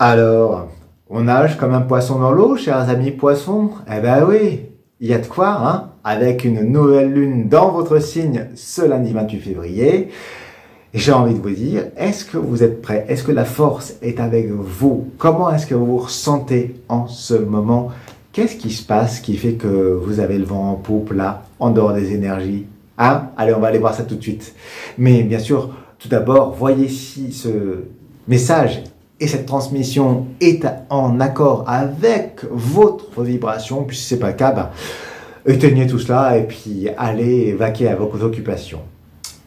Alors, on nage comme un poisson dans l'eau, chers amis poissons? Eh ben oui, il y a de quoi, hein? Avec une nouvelle lune dans votre signe ce lundi 28 février. J'ai envie de vous dire, est-ce que vous êtes prêts? Est-ce que la force est avec vous? Comment est-ce que vous vous ressentez en ce moment? Qu'est-ce qui se passe qui fait que vous avez le vent en poupe là, en dehors des énergies? Hein? Allez, on va aller voir ça tout de suite. Mais bien sûr, tout d'abord, voyez si ce message et cette transmission est en accord avec votre vibration. Puis si ce n'est pas le cas, ben, éteignez tout cela et puis allez vaquer à vos occupations.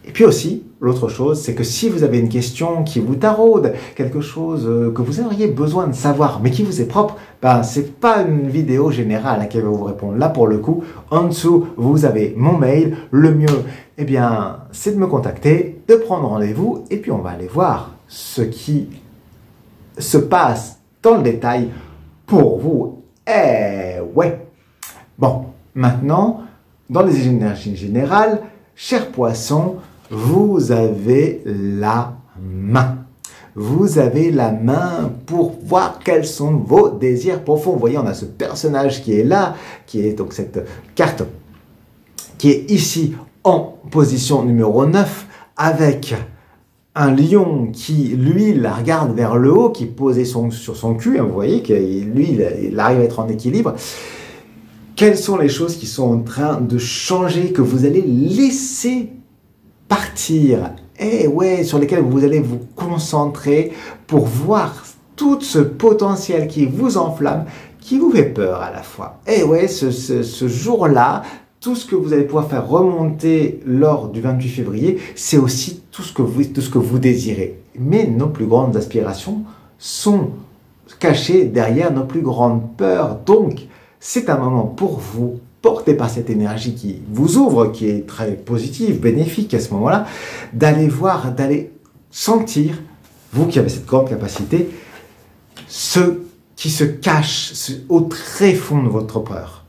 Et puis aussi, l'autre chose, c'est que si vous avez une question qui vous taraude, quelque chose que vous auriez besoin de savoir, mais qui vous est propre, ben, c'est pas une vidéo générale qui va vous répondre. Là, pour le coup, en dessous, vous avez mon mail. Le mieux, eh bien, c'est de me contacter, de prendre rendez-vous, et puis on va aller voir ce qui se passe dans le détail pour vous. Eh ouais. Bon, maintenant, dans les énergies générales, chers poissons, vous avez la main. Vous avez la main pour voir quels sont vos désirs profonds. Vous voyez, on a ce personnage qui est là, qui est donc cette carte qui est ici en position numéro 9 avec un lion qui, lui, la regarde vers le haut, qui est posé sur son cul. Vous voyez que lui, il arrive à être en équilibre. Quelles sont les choses qui sont en train de changer, que vous allez laisser partir, et ouais, sur lesquelles vous allez vous concentrer pour voir tout ce potentiel qui vous enflamme, qui vous fait peur à la fois. Et ouais, ce jour-là, tout ce que vous allez pouvoir faire remonter lors du 28 février, c'est aussi tout ce que vous désirez. Mais nos plus grandes aspirations sont cachées derrière nos plus grandes peurs. Donc, c'est un moment pour vous, porté par cette énergie qui vous ouvre, qui est très positive, bénéfique à ce moment-là, d'aller voir, d'aller sentir, vous qui avez cette grande capacité, ce qui se cache au très fond de votre peur.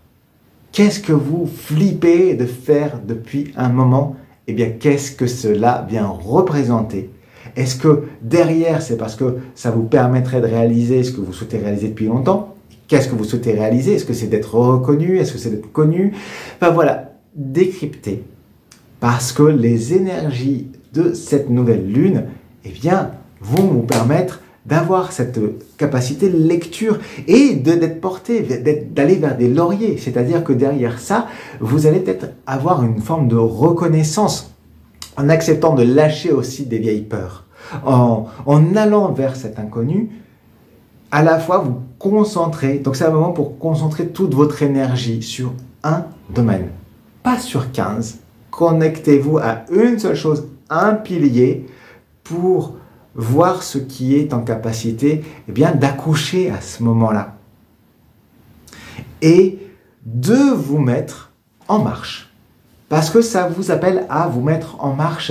Qu'est-ce que vous flippez de faire depuis un moment? Eh bien, qu'est-ce que cela vient représenter? Est-ce que derrière, c'est parce que ça vous permettrait de réaliser ce que vous souhaitez réaliser depuis longtemps? Qu'est-ce que vous souhaitez réaliser? Est-ce que c'est d'être reconnu? Est-ce que c'est d'être connu? Enfin voilà, décrypter. Parce que les énergies de cette nouvelle lune, eh bien, vont vous permettre d'avoir cette capacité de lecture et d'être porté, d'aller vers des lauriers. C'est-à-dire que derrière ça, vous allez peut-être avoir une forme de reconnaissance en acceptant de lâcher aussi des vieilles peurs. En allant vers cet inconnu, à la fois vous concentrez, donc c'est un moment pour concentrer toute votre énergie sur un domaine, pas sur 15. Connectez-vous à une seule chose, un pilier, pour voir ce qui est en capacité eh bien, d'accoucher à ce moment-là. Et de vous mettre en marche. Parce que ça vous appelle à vous mettre en marche.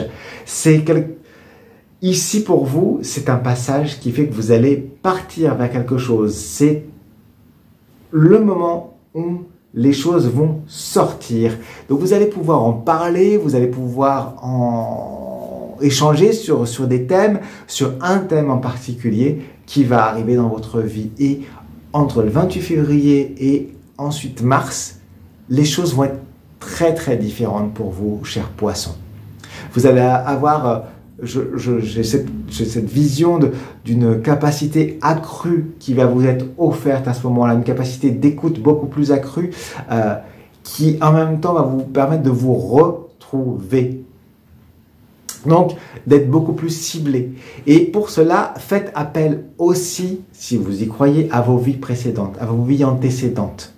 Ici, pour vous, c'est un passage qui fait que vous allez partir vers quelque chose. C'est le moment où les choses vont sortir. Donc, vous allez pouvoir en parler, vous allez pouvoir en échanger sur des thèmes, sur un thème en particulier qui va arriver dans votre vie. Et entre le 28 février et ensuite mars, les choses vont être très, très différentes pour vous, chers poissons. Vous allez avoir... j'ai cette vision d'une capacité accrue qui va vous être offerte à ce moment-là, une capacité d'écoute beaucoup plus accrue qui en même temps va vous permettre de vous retrouver. Donc, d'être beaucoup plus ciblé. Et pour cela, faites appel aussi, si vous y croyez, à vos vies précédentes, à vos vies antécédentes,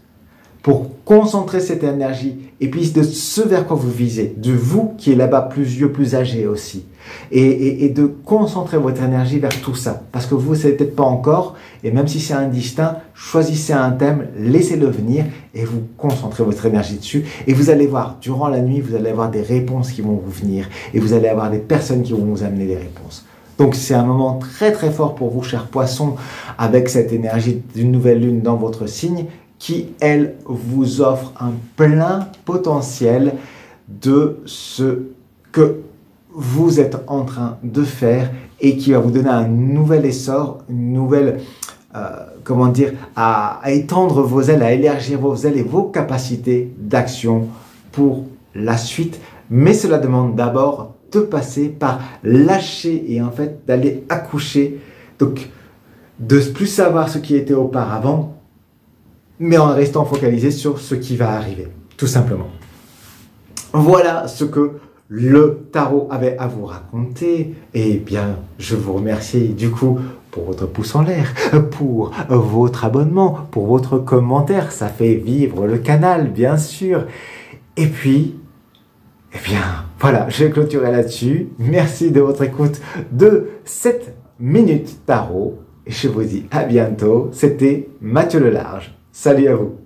pour concentrer cette énergie et puis de ce vers quoi vous visez, de vous qui est là-bas plus vieux, plus âgé aussi, et de concentrer votre énergie vers tout ça, parce que vous ne savez peut-être pas encore, et même si c'est indistinct, choisissez un thème, laissez-le venir et vous concentrez votre énergie dessus, et vous allez voir, durant la nuit, vous allez avoir des réponses qui vont vous venir, et vous allez avoir des personnes qui vont vous amener des réponses. Donc c'est un moment très très fort pour vous, chers poissons, avec cette énergie d'une nouvelle lune dans votre signe, qui, elle, vous offre un plein potentiel de ce que vous êtes en train de faire et qui va vous donner un nouvel essor, une nouvelle comment dire, à étendre vos ailes, à élargir vos ailes et vos capacités d'action pour la suite. Mais cela demande d'abord de passer par lâcher et en fait d'aller accoucher. Donc, de plus savoir ce qui était auparavant, mais en restant focalisé sur ce qui va arriver, tout simplement. Voilà ce que le tarot avait à vous raconter. Et bien, je vous remercie du coup pour votre pouce en l'air, pour votre abonnement, pour votre commentaire. Ça fait vivre le canal, bien sûr. Et puis, eh bien, voilà, je vais clôturer là-dessus. Merci de votre écoute de cette Minute Tarot. Et je vous dis à bientôt. C'était Mathieu Lelarge. Salut à vous.